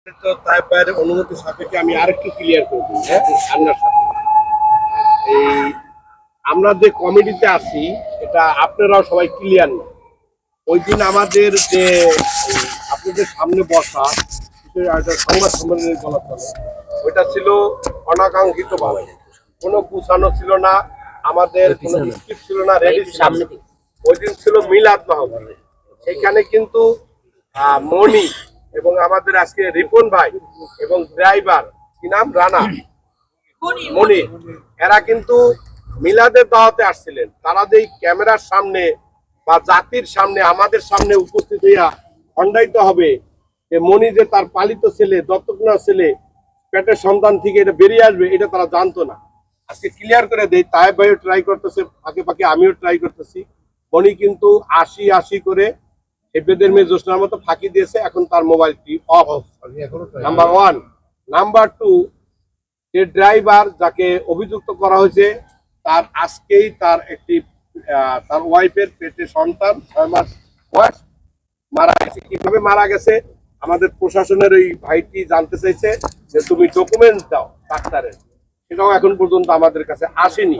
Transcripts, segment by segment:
তো তাইব ভাইয়ের অনুমতি সাপেক্ষে আমি আরেকটু ক্লিয়ার করে দিই। হ্যাঁ, আপনার সাথে এই আমরা যে কমিটিতে আছি এটা আপনারাও সবাই ক্লিয়ার না। ওই দিন আমাদের যে আপনাদের সামনে বসা সংবাদ সম্মেলনের বলা চলে, ওইটা ছিল অনাকাঙ্ক্ষিত ভাবে, কোনো গুছানো ছিল না, আমাদের কোনো স্ক্রিপ্ট ছিল না, রেডি সামনে। ওই দিন ছিল মিলাদ মাহফিল। সেখানে কিন্তু মনি এবং আমাদের আজকে রিপন ভাই এবং ড্রাইভার কি নাম রানা মনি, এরা কিন্তু মিলাদের দাওয়াতে আসছিলেন। তারা যে ক্যামেরার সামনে বা জাতির সামনে আমাদের সামনে উপস্থিত হইয়া খণ্ডায়িত হবে যে মনি যে তার পালিত ছেলে, দত্তক নেওয়া ছেলে, পেটের সন্তান থেকে এটা বেরিয়ে আসবে, এটা তারা জানতো না। আজকে ক্লিয়ার করে দেই, তায়েব ভাইও ট্রাই করতেছে, ফাঁকে ফাঁকে আমিও ট্রাই করতেছি। মনি কিন্তু আশি করে এবেদের মেয়ে জোসনার মতো ফাঁকি দিয়েছে। এখন তার মোবাইলটি off. Number one. Number two, যে ড্রাইভার যাকে অভিযুক্ত করা হয়েছে তার আজকেই তার একটি তার ওয়াইফের পেটে সন্তান 6 মাস বয়স, মারা গেছে। কিভাবে মারা গেছে আমাদের প্রশাসনের ওই ভাইটি জানতে চাইছে যে তুমি ডকুমেন্ট দাও ডাক্তারের, সেটাও এখন পর্যন্ত আমাদের কাছে আসেনি।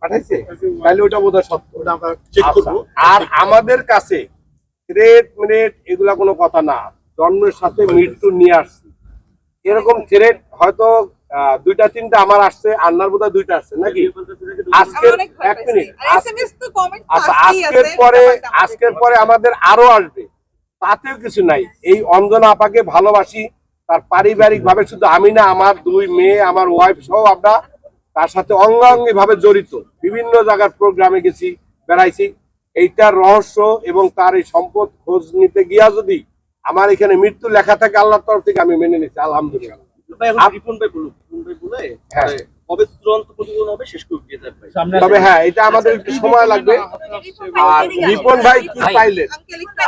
পাঠাইছে, তাহলে ওটা বোধহয় সত্য। আর আমাদের কাছে থ্রেট মিনিট এগুলা কোনো কথা না, জন্মের সাথে মৃত্যু নিয়ে আসছি। এরকম থ্রেট হয়তো 2টা 3টা আমার আসছে, আন্নার বোধহয় 2টা আসছে নাকি। আজকের 1 মিনিট, আচ্ছা আজকের পরে আমাদের আরো আসবে, তাতেও কিছু নাই। এই অঞ্জনা আপাকে ভালোবাসি, তার পারিবারিক ভাবে শুধু আমি না, আমার 2 মেয়ে, আমার ওয়াইফ সহ আমরা তার সাথে অঙ্গাঙ্গি ভাবে জড়িত। বিভিন্ন জায়গার প্রোগ্রামে গেছি, বেড়াইছি। এইটার রহস্য এবং তার এই সম্পদ খোঁজ নিতে গিয়া যদি আমার এখানে মৃত্যু লেখা থাকে আল্লাহর তরফ থেকে, আমি মেনে নিচ্ছি আলহামদুলিল্লাহ। তবে হ্যাঁ, এটা আমাদের একটু সময় লাগবে। আর রিপন ভাই কি পাইলেন,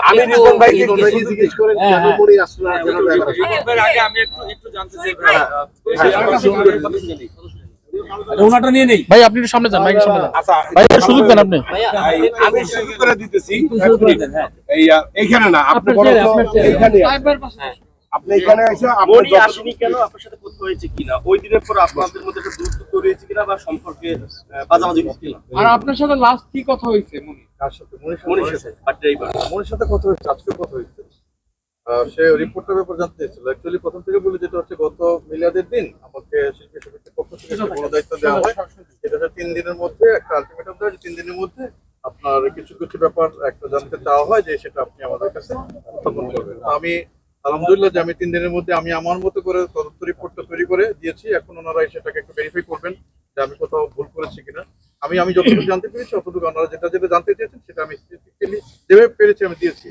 আমি রিপন ভাইকে জিজ্ঞেস করেন কেন মরি আসলে ওনাটা নিয়ে নেই ভাই, আপনি একটু সামনে যান, মাইকের সামনে যান। আচ্ছা ভাই সুযোগ দেন আপনি। আমি শুরু করে দিতেছি। এইখানে না, আপনি এইখানে আপনি এখানে এসে মনি আসেনি কেন, আপনার সাথে কথা হয়েছে কিনা, ওই দিনের পর আপনাদের মধ্যে একটা দূরত্ব তৈরি হয়েছে কিনা বা সম্পর্কে বাজাবাজি হয়েছে কিনা। আর আপনার সাথে লাস্ট কি কথা হয়েছে মনি? কার সাথে? মনির সাথে। আর ড্রাইভার মনির সাথে কথা হয়েছে, আজকে কথা হয়েছে। সে রিপোর্টের ব্যাপার জানতে চাইছিল। অ্যাকচুয়ালি প্রথম থেকে বলি, যেটা হচ্ছে গত মিলাদের দিন আমাকে শিল্পী সমিতির পক্ষ থেকে একটা বড় দায়িত্ব দেওয়া হয়। সেটা হচ্ছে 3 দিনের মধ্যে একটা আলটিমেটাম দেওয়া, 3 দিনের মধ্যে আপনার কিছু কিছু ব্যাপার একটা জানতে চাওয়া হয় যে সেটা আপনি আমাদের কাছে উত্থাপন করবেন। আমি আলহামদুলিল্লাহ যে আমি 3 দিনের মধ্যে আমি আমার মতো করে তদন্ত রিপোর্টটা তৈরি করে দিয়েছি। এখন ওনারা সেটাকে একটু ভেরিফাই করবেন যে আমি কোথাও ভুল করেছি কিনা। আমি যতটুকু জানতে পেরেছি অতটুকু, ওনারা যেটা জানতে চেয়েছেন সেটা আমি যেভাবে পেরেছি আমি দিয়েছি।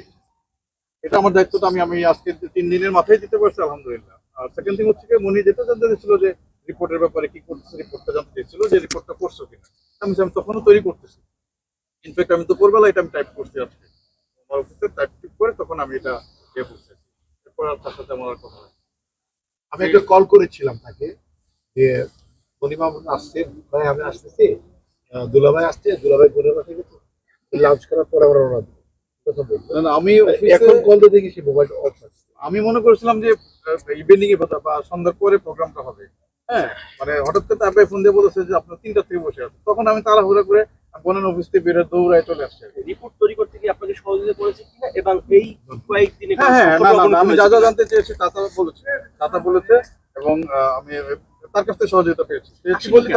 এটা আমার দায়িত্বটা আমি আজকে 3 দিনের মাথায় দিতে পারছি আলহামদুলিল্লাহ। আর সেকেন্ড থিং হচ্ছে মনি যেটা জানতে চেয়েছিল যে রিপোর্টের ব্যাপারে কি করতেছে, রিপোর্টটা জানতে চেয়েছিল যে রিপোর্টটা করছো কিনা। আমি তখনও তৈরি করতেছি। ইনফ্যাক্ট আমি দুপুরবেলা এটা আমি টাইপ করছি আজকে, আমার অফিসে টাইপ করে তখন আমি এটা ইয়ে করছি। এরপর আর তার সাথে আমার কথা হয়। আমি একটা কল করেছিলাম তাকে যে মনিমা আসছে, ভাই আমি আসতেছি, দুলাভাই আসছে, দুলাভাই বোনের বাসায় গেছে, লাঞ্চ করার পরে আমরা রওনা দেবো। আমি এখন কল দিয়ে দেখি সে মোবাইল অফ আছে। আমি মনে করেছিলাম যে ইভিনিং এ বা সন্ধ্যার পরে প্রোগ্রামটা হবে। হ্যাঁ, মানে হঠাৎ করে তারপরে ফোন দিয়ে বলেছে যে আপনার 3টা থেকে বসে আছে। তখন আমি তাড়াহুড়া করে বোনের অফিস থেকে বেরোয় দৌড়ায় চলে আসছে। রিপোর্ট তৈরি করতে গিয়ে আপনাকে সহযোগিতা করেছে কিনা এবং এই কয়েকদিনে হ্যাঁ, না আমি যা জানতে চেয়েছি তা বলেছে এবং আমি তার কাছ থেকে সহযোগিতা পেয়েছি।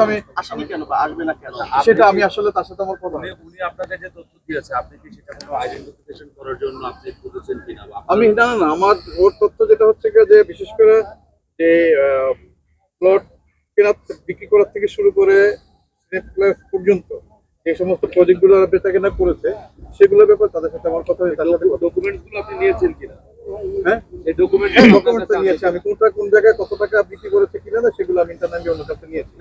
আমি আসেনি কেন বা আসবে না কেন, সেটা আমি আসলে তার সাথে আমার কথা। উনি আপনাকে যে তথ্য দিয়েছে, আপনি কি সেটা কোনো আইডেন্টিফিকেশন করার জন্য আপনি বুঝেছেন কিনা? আমি না আমার ওর তথ্য যেটা হচ্ছে যে বিশেষ করে যে প্লট কেনা বিক্রি করার থেকে শুরু করে পর্যন্ত যে সমস্ত প্রজেক্টগুলো বেচা কেনা করেছে সেগুলোর ব্যাপারে তাদের সাথে আমার কথা হয়েছে। ডকুমেন্টগুলো আপনি নিয়েছেন কিনা? হ্যাঁ, এই ডকুমেন্ট নিয়েছি আমি, কোন জায়গায় কত টাকা বিক্রি করেছে কিনা না সেগুলো আমি ইন্টারনালি অন্য কাছে নিয়েছি।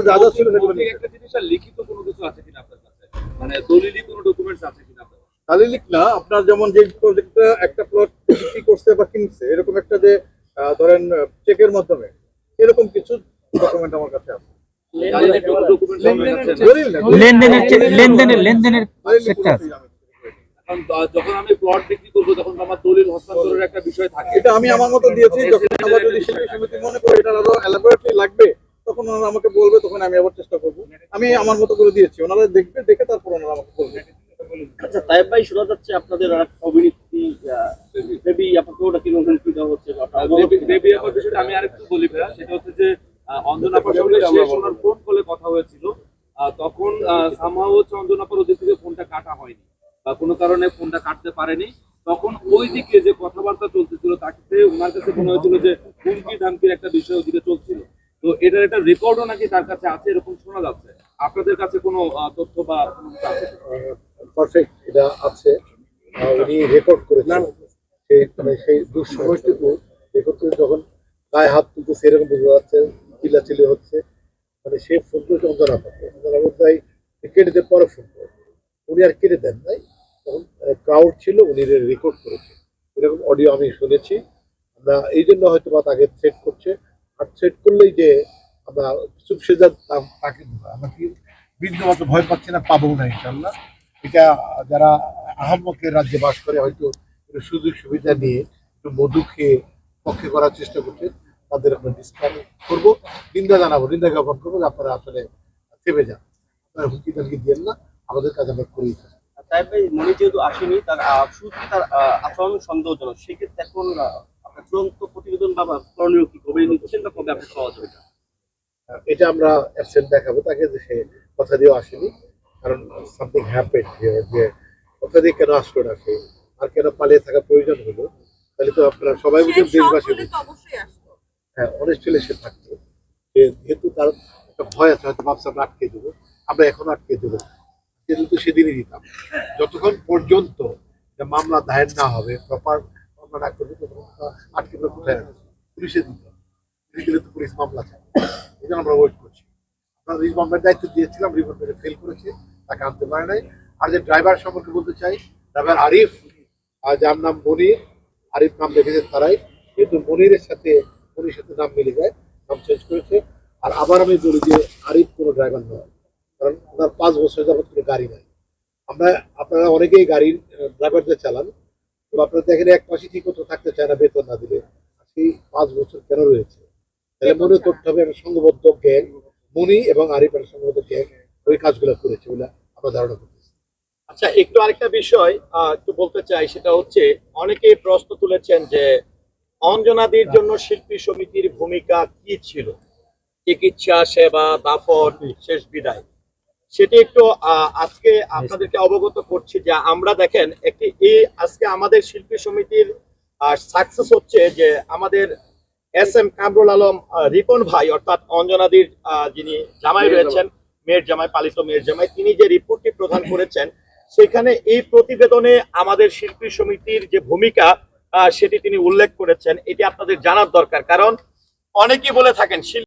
যা যা ছিল সেগুলো একটা জিনিস, আর লিখিত কোনো কিছু আছে কিনা আপনার কাছে, মানে দলিলি কোনো ডকুমেন্টস আছে কিনা আপনার? শারীরিক না, আপনার যেমন যে প্রজেক্টটা একটা প্লট বিক্রি করছে বা কিনছে এরকম একটা যে ধরেন চেকের মাধ্যমে এরকম কিছু ডকুমেন্ট আমার কাছে আছে। লেনদেনের সেক্টর কারণ যখন আমি প্লট বিক্রি করবো তখন তো আমার দলিল হস্তান্তরের একটা বিষয় থাকে। এটা আমি আমার মতো দিয়েছি, যখন আবার যদি শিল্পী সমিতি মনে করে এটা আরো এলাবোরেটলি লাগবে তখন ওনারা আমাকে বলবে, তখন আমি আবার চেষ্টা করবো। আমি আমার মতো করে দিয়েছি, ওনারা দেখবে, দেখে তারপর ওনারা আমাকে বলবে। আচ্ছা তাইব ভাই, শোনা যাচ্ছে আপনাদের কমিউনিটি বেবি আপনাকে ওটা কিরকম হুমকি দেওয়া হচ্ছে বা ওটা অবগত কিনা? বেবি আপার বিষয়টা আমি আরেকটু বলি ভাইয়া, সেটা হচ্ছে যে অঞ্জনাপার সঙ্গে শেষ ওনার ফোন কলে কথা হয়েছিল, তখন সামহাও হচ্ছে অঞ্জনাপার ওদের থেকে ফোনটা কাটা হয়নি বা কোনো কারণে ফোনটা কাটতে পারেনি। তখন ওইদিকে যে কথাবার্তা চলতেছিল তাকে ওনার কাছে মনে হয়েছিল যে হুমকি ধামকির একটা বিষয় ওদিকে চলছিল। তো এটার একটা রেকর্ডও নাকি তার কাছে আছে এরকম শোনা যাচ্ছে। আপনাদের কাছে কোনো তথ্য বা কোনো কিছু আছে? পারফেক্ট, এটা আছে। উনি রেকর্ড করেছেন সেই মানে সেই দুঃসময়টুকু রেকর্ড করে যখন গায়ে হাত তুলতে সেরকম বোঝা যাচ্ছে, চিল্লাচিল্লি হচ্ছে, মানে সে ফোন করেছে অঞ্জনা পাতে। অঞ্জনা বোধহয় কেটে দিয়ে পরে ফোন করে, উনি আর কেটে দেন নাই, তখন ক্রাউড ছিল, উনি রেকর্ড করেছে। এরকম অডিও আমি শুনেছি। আমরা এই জন্য হয়তো বা তাকে থ্রেট করছে, আর থ্রেট করলেই যে আমরা চুপসে যা তাকে আমরা কি বিন্দুমাত্র ভয় পাচ্ছি না, পাবো না ইনশাল্লাহ। এটা যারা আহম্মকের রাজ্যে বাস করে হয়তো একটু সুযোগ সুবিধা নিয়ে একটু মধু খেয়ে পক্ষে করার চেষ্টা করছে, তাদের আমরা ডিসকাস করবো, নিন্দা জানাবো, নিন্দা জ্ঞাপন করবো যে আপনারা আসলে থেমে যান, আপনারা হুমকি তামকি দিয়েন না, আমাদের কাজ আমরা করেই থাকি। তাইব ভাই, মনি যেহেতু আসেনি, তার শুধু তার আচরণ সন্দেহজনক, সেক্ষেত্রে এখন আপনার চূড়ান্ত প্রতিবেদন বা করণীয় কি, কবে নিচ্ছেন বা কবে আপনি পাওয়া যাবে এটা? এটা আমরা অ্যাবসেন্ট দেখাবো তাকে যে সে কথা দিয়েও আসেনি, কারণ সামথিং হ্যাপেন, যে কথা দিয়ে কেন আসলো না সে, আর কেন পালিয়ে থাকা প্রয়োজন হলো, তাহলে তো আপনারা সবাই বুঝেন, দেশবাসী বুঝেন। হ্যাঁ, অনেক ছেলে সে থাকতো, যেহেতু তার একটা ভয় আছে, হয়তো ভাবছে আমরা আটকে দেবো, আমরা এখনো আটকে দেবো, কিন্তু সেদিনই দিতাম যতক্ষণ পর্যন্ত মামলা দায়ের না হবে, প্রপার মামলা না করবে, তখন আটকে আমরা কোথায় রাখবো? পুলিশে দিতাম, পুলিশ দিলে তো পুলিশ মামলা চায়, এই জন্য আমরা ওয়েট করছি। আমরা রিমান্ডের দায়িত্ব দিয়েছিলাম, রিমান্ডে ফেল করেছে, তাকে আনতে পারে নাই। আর যে ড্রাইভার সম্পর্কে বলতে চাই, ড্রাইভার আরিফ, যার নাম মনির, আরিফ নাম রেখেছে তারাই, যেহেতু মনিরের সাথে নাম মিলে যায়, নাম চেঞ্জ করেছে। আর আবার আমি বলি যে আরিফ কোনো ড্রাইভার নয়, কারণ ওনার 5 বছর যাবত কোনো গাড়ি নাই। আপনারা অনেকেই গাড়ির ড্রাইভারদের চালান, তো আপনারা দেখেন এক মাসে ঠিক মতো থাকতে চায় না বেতন না দিলে, সেই 5 বছর কেন রয়েছে? তাহলে মনে করতে হবে একটা সংঘবদ্ধ গ্যাং, মনি এবং আরিফ একটা সংঘবদ্ধ গ্যাং ওই কাজগুলো করেছে বলে আমরা ধারণা করতেছি। আচ্ছা, একটু আরেকটা বিষয় একটু বলতে চাই, সেটা হচ্ছে অনেকেই প্রশ্ন তুলেছেন যে অঞ্জনাদির জন্য শিল্পী সমিতির ভূমিকা কি ছিল, চিকিৎসা সেবা, দাফন, শেষ বিদায়, সেটি একটু আজকে আপনাদেরকে অবগত করছি যে আমরা দেখেন আজকে আমাদের শিল্পী সমিতির সাকসেস হচ্ছে যে আমাদের SM কামরুল আলম রিপন ভাই, অর্থাৎ অঞ্জনাদির যিনি জামাই রয়েছেন, মেয়ের জামাই, পালিত মেয়ের জামাই, তিনি যে রিপোর্টটি প্রদান করেছেন, সেখানে এই প্রতিবেদনে আমাদের শিল্পী সমিতির যে ভূমিকা সেটি তিনি উল্লেখ করেছেন। এটি আপনাদের জানার দরকার, কারণ অনেকেই বলে থাকেন